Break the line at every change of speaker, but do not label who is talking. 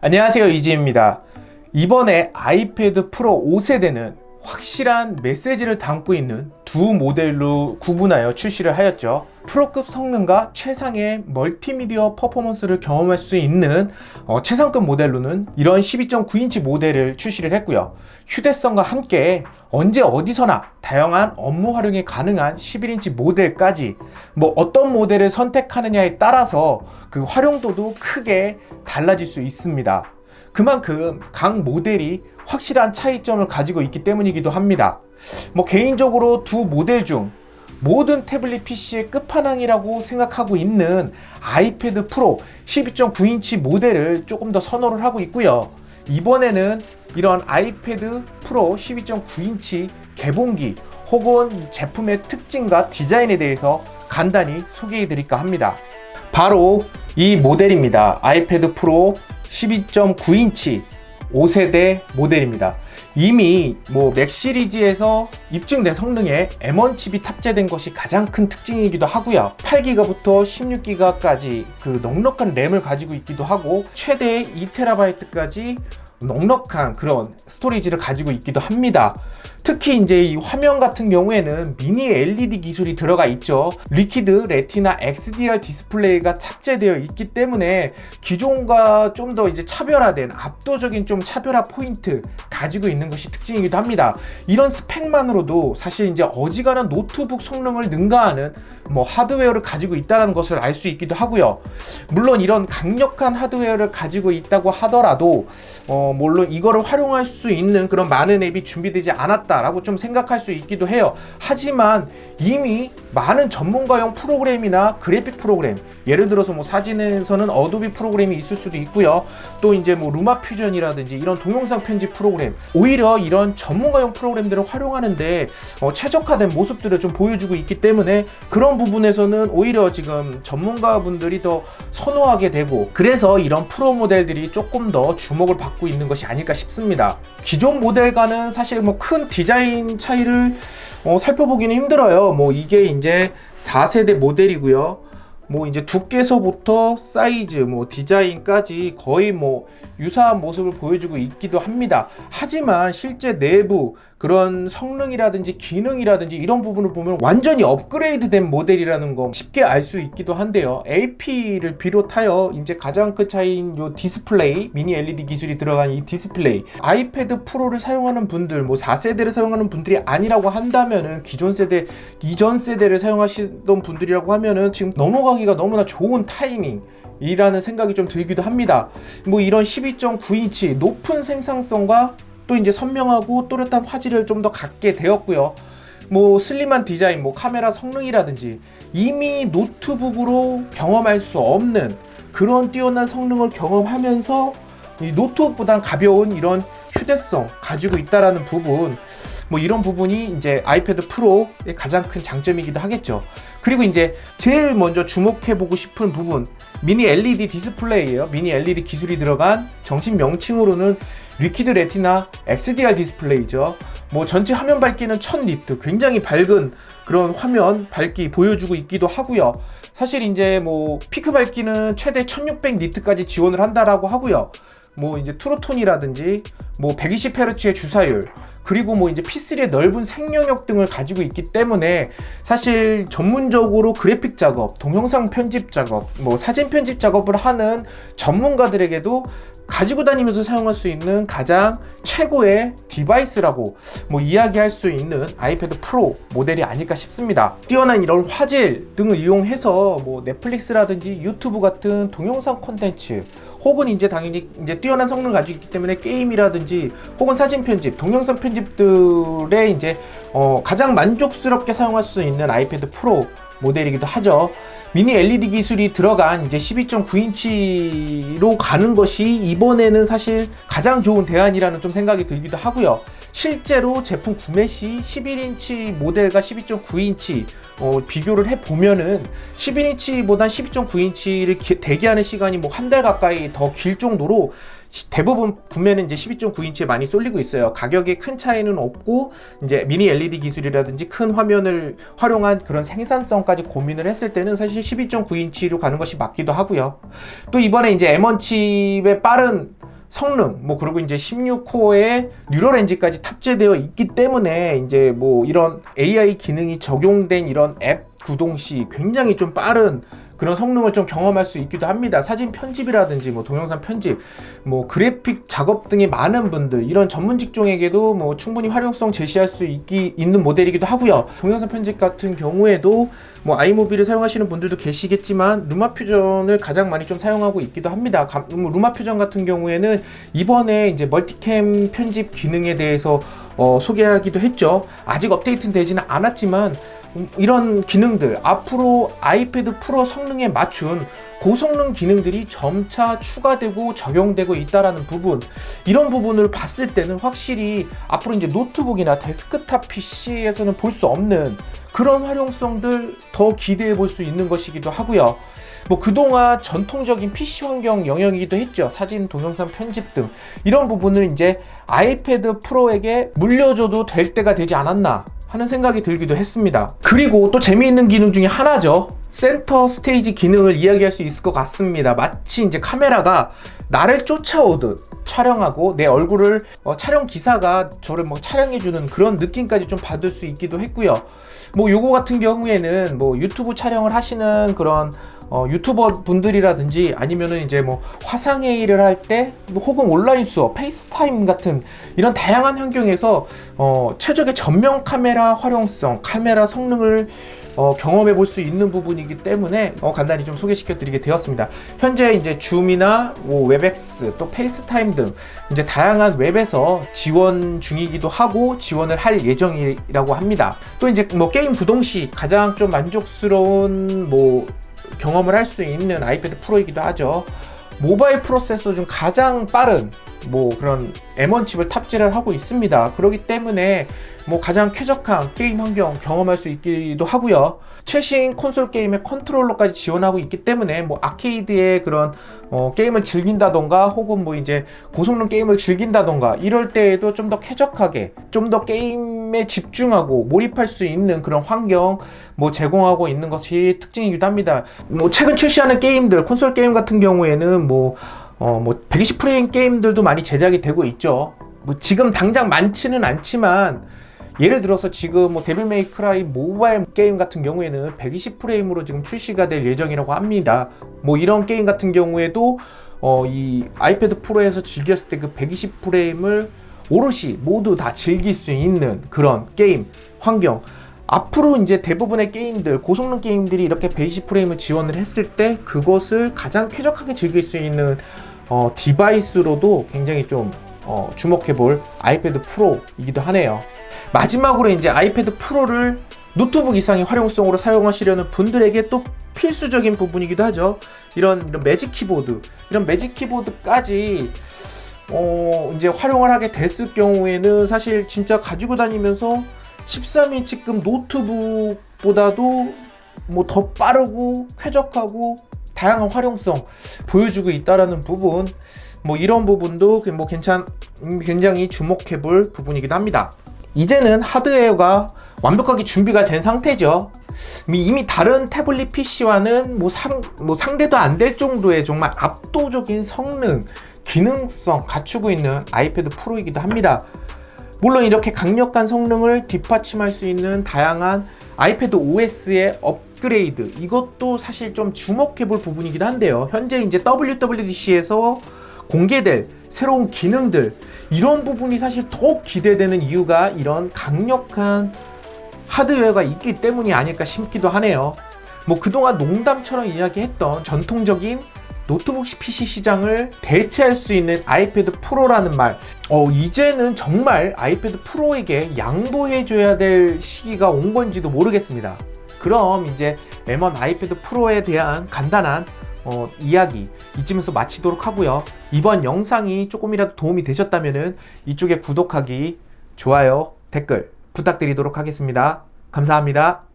안녕하세요, 이지입니다. 이번에 아이패드 프로 5세대는 확실한 메시지를 담고 있는 두 모델로 구분하여 출시를 하였죠. 프로급 성능과 최상의 멀티미디어 퍼포먼스를 경험할 수 있는 최상급 모델로는 이런 12.9인치 모델을 출시를 했고요. 휴대성과 함께 언제 어디서나 다양한 업무 활용이 가능한 11인치 모델까지 어떤 모델을 선택하느냐에 따라서 그 활용도도 크게 달라질 수 있습니다. 그만큼 각 모델이 확실한 차이점을 가지고 있기 때문이기도 합니다. 개인적으로 두 모델 중 모든 태블릿 PC의 끝판왕이라고 생각하고 있는 아이패드 프로 12.9인치 모델을 조금 더 선호를 하고 있고요. 이번에는 이런 아이패드 프로 12.9인치 개봉기 혹은 제품의 특징과 디자인에 대해서 간단히 소개해 드릴까 합니다. 바로 이 모델입니다. 아이패드 프로 12.9인치 5세대 모델입니다. 이미 맥 시리즈에서 입증된 성능에 M1 칩이 탑재된 것이 가장 큰 특징이기도 하고요. 8기가부터 16기가까지 그 넉넉한 램을 가지고 있기도 하고 최대 2TB까지 넉넉한 그런 스토리지를 가지고 있기도 합니다. 특히 이제 이 화면 같은 경우에는 미니 LED 기술이 들어가 있죠. 리퀴드 레티나 XDR 디스플레이가 탑재되어 있기 때문에 기존과 좀 더 이제 차별화된 압도적인 좀 차별화 포인트 가지고 있는 것이 특징이기도 합니다. 이런 스펙만으로도 사실 이제 어지간한 노트북 성능을 능가하는 하드웨어를 가지고 있다는 것을 알 수 있기도 하고요. 물론 이런 강력한 하드웨어를 가지고 있다고 하더라도 물론 이거를 활용할 수 있는 그런 많은 앱이 준비되지 않았다라고 좀 생각할 수 있기도 해요. 하지만 이미 많은 전문가용 프로그램이나 그래픽 프로그램, 예를 들어서 사진에서는 어도비 프로그램이 있을 수도 있고요. 또 이제 루마 퓨전이라든지 이런 동영상 편집 프로그램, 오히려 이런 전문가용 프로그램들을 활용하는데 최적화된 모습들을 좀 보여주고 있기 때문에 그런 부분에서는 오히려 지금 전문가분들이 더 선호하게 되고, 그래서 이런 프로 모델들이 조금 더 주목을 받고 있는 것이 아닐까 싶습니다. 기존 모델과는 사실 큰 디자인 차이를 살펴보기는 힘들어요. 이게 이제 4세대 모델이고요. 이제 두께서부터 사이즈, 디자인까지 거의 유사한 모습을 보여주고 있기도 합니다. 하지만 실제 내부 그런 성능이라든지 기능이라든지 이런 부분을 보면 완전히 업그레이드 된 모델이라는 거 쉽게 알 수 있기도 한데요. AP를 비롯하여 이제 가장 큰 차이인 요 디스플레이, 미니 LED 기술이 들어간 이 디스플레이, 아이패드 프로를 사용하는 분들, 4세대를 사용하는 분들이 아니라고 한다면은 기존 세대, 이전 세대를 사용하시던 분들이라고 하면은 지금 넘어가기가 너무나 좋은 타이밍 이라는 생각이 좀 들기도 합니다. 이런 12.9인치 높은 생산성과 또 이제 선명하고 또렷한 화질을 좀 더 갖게 되었고요. 슬림한 디자인, 카메라 성능이라든지 이미 노트북으로 경험할 수 없는 그런 뛰어난 성능을 경험하면서 이 노트북보다 가벼운 이런 휴대성 가지고 있다라는 부분, 이런 부분이 이제 아이패드 프로의 가장 큰 장점이기도 하겠죠. 그리고 이제 제일 먼저 주목해보고 싶은 부분, 미니 LED 디스플레이예요. 미니 LED 기술이 들어간 정식 명칭으로는 리퀴드 레티나 XDR 디스플레이죠. 전체 화면 밝기는 1000니트, 굉장히 밝은 그런 화면 밝기 보여주고 있기도 하고요. 사실 이제 피크 밝기는 최대 1600니트까지 지원을 한다라고 하고요. 이제 트루톤이라든지 120Hz의 주사율, 그리고 이제 P3의 넓은 생명력 등을 가지고 있기 때문에 사실 전문적으로 그래픽 작업, 동영상 편집 작업, 사진 편집 작업을 하는 전문가들에게도 가지고 다니면서 사용할 수 있는 가장 최고의 디바이스라고 이야기할 수 있는 아이패드 프로 모델이 아닐까 싶습니다. 뛰어난 이런 화질 등을 이용해서 넷플릭스라든지 유튜브 같은 동영상 콘텐츠, 혹은 이제 당연히 이제 뛰어난 성능을 가지고 있기 때문에 게임이라든지 혹은 사진 편집, 동영상 편집들에 이제 가장 만족스럽게 사용할 수 있는 아이패드 프로 모델이기도 하죠. 미니 LED 기술이 들어간 이제 12.9인치로 가는 것이 이번에는 사실 가장 좋은 대안이라는 좀 생각이 들기도 하고요. 실제로 제품 구매 시 11인치 모델과 12.9인치 비교를 해보면은 11인치보단 12.9인치를 대기하는 시간이 한 달 가까이 더 길 정도로 대부분 구매는 이제 12.9인치에 많이 쏠리고 있어요. 가격에 큰 차이는 없고 이제 미니 LED 기술이라든지 큰 화면을 활용한 그런 생산성까지 고민을 했을 때는 사실 12.9인치로 가는 것이 맞기도 하고요. 또 이번에 이제 M1 칩의 빠른 성능, 뭐 그리고 이제 16코어의 뉴럴 엔진까지 탑재되어 있기 때문에 이제 뭐 이런 AI 기능이 적용된 이런 앱 구동 시 굉장히 좀 빠른 그런 성능을 좀 경험할 수 있기도 합니다. 사진 편집이라든지 뭐 동영상 편집, 뭐 그래픽 작업 등이 많은 분들, 이런 전문 직종에게도 뭐 충분히 활용성 제시할 수 있는 모델이기도 하고요. 동영상 편집 같은 경우에도 뭐 아이모비를 사용하시는 분들도 계시겠지만 루마퓨전을 가장 많이 좀 사용하고 있기도 합니다. 루마퓨전 같은 경우에는 이번에 이제 멀티캠 편집 기능에 대해서 소개하기도 했죠. 아직 업데이트는 되지는 않았지만 이런 기능들, 앞으로 아이패드 프로 성능에 맞춘 고성능 기능들이 점차 추가되고 적용되고 있다라는 부분, 이런 부분을 봤을 때는 확실히 앞으로 이제 노트북이나 데스크탑 PC에서는 볼 수 없는 그런 활용성들 더 기대해 볼 수 있는 것이기도 하고요. 뭐 그동안 전통적인 PC 환경 영역이기도 했죠. 사진, 동영상 편집 등 이런 부분을 이제 아이패드 프로에게 물려줘도 될 때가 되지 않았나 하는 생각이 들기도 했습니다. 그리고 또 재미있는 기능 중에 하나죠. 센터 스테이지 기능을 이야기할 수 있을 것 같습니다. 마치 이제 카메라가 나를 쫓아오듯 촬영하고 내 얼굴을 촬영 기사가 저를 뭐 촬영해주는 그런 느낌까지 좀 받을 수 있기도 했고요. 뭐 요거 같은 경우에는 뭐 유튜브 촬영을 하시는 그런 유튜버 분들이라든지 아니면은 이제 뭐 화상회의를 할 때 혹은 온라인 수업, 페이스타임 같은 이런 다양한 환경에서 최적의 전면 카메라 활용성, 카메라 성능을 경험해 볼 수 있는 부분이기 때문에 간단히 좀 소개시켜 드리게 되었습니다. 현재 이제 줌이나 뭐 웹엑스 또 페이스타임 등 이제 다양한 웹에서 지원 중이기도 하고 지원을 할 예정이라고 합니다. 또 이제 뭐 게임 구동 시 가장 좀 만족스러운 뭐 경험을 할 수 있는 아이패드 프로이기도 하죠. 모바일 프로세서 중 가장 빠른 뭐 그런 M1 칩을 탑재를 하고 있습니다. 그렇기 때문에 뭐 가장 쾌적한 게임 환경 경험할 수 있기도 하고요. 최신 콘솔 게임의 컨트롤러까지 지원하고 있기 때문에 뭐 아케이드의 그런 게임을 즐긴다던가 혹은 뭐 이제 고성능 게임을 즐긴다던가 이럴 때에도 좀 더 쾌적하게 좀 더 게임에 집중하고 몰입할 수 있는 그런 환경 뭐 제공하고 있는 것이 특징이기도 합니다. 뭐 최근 출시하는 게임들, 콘솔 게임 같은 경우에는 뭐 120프레임 게임들도 많이 제작이 되고 있죠. 뭐 지금 당장 많지는 않지만 예를 들어서 지금 뭐 데빌 메이 크라이 모바일 게임 같은 경우에는 120프레임으로 지금 출시가 될 예정이라고 합니다. 뭐 이런 게임 같은 경우에도 이 아이패드 프로에서 즐겼을 때 그 120프레임을 오롯이 모두 다 즐길 수 있는 그런 게임 환경, 앞으로 이제 대부분의 게임들, 고성능 게임들이 이렇게 120프레임을 지원을 했을 때 그것을 가장 쾌적하게 즐길 수 있는 디바이스로도 굉장히 좀 주목해볼 아이패드 프로이기도 하네요. 마지막으로 이제 아이패드 프로를 노트북 이상의 활용성으로 사용하시려는 분들에게 또 필수적인 부분이기도 하죠. 이런 매직 키보드, 이런 매직 키보드까지 이제 활용을 하게 됐을 경우에는 사실 진짜 가지고 다니면서 13인치급 노트북보다도 뭐 더 빠르고 쾌적하고 다양한 활용성 보여주고 있다라는 부분, 뭐 이런 부분도 뭐 굉장히 주목해볼 부분이기도 합니다. 이제는 하드웨어가 완벽하게 준비가 된 상태죠. 이미 다른 태블릿 PC와는 뭐 상대도 안 될 정도의 정말 압도적인 성능, 기능성 갖추고 있는 아이패드 프로이기도 합니다. 물론 이렇게 강력한 성능을 뒷받침할 수 있는 다양한 아이패드 OS의 업그레이드, 이것도 사실 좀 주목해볼 부분이기도 한데요. 현재 이제 WWDC에서 공개될 새로운 기능들, 이런 부분이 사실 더욱 기대되는 이유가 이런 강력한 하드웨어가 있기 때문이 아닐까 싶기도 하네요. 뭐 그동안 농담처럼 이야기했던 전통적인 노트북 PC 시장을 대체할 수 있는 아이패드 프로라는 말, 이제는 정말 아이패드 프로에게 양보해줘야 될 시기가 온 건지도 모르겠습니다. 그럼 이제 M1 아이패드 프로에 대한 간단한 이야기 이쯤에서 마치도록 하고요. 이번 영상이 조금이라도 도움이 되셨다면 이쪽에 구독하기, 좋아요, 댓글 부탁드리도록 하겠습니다. 감사합니다.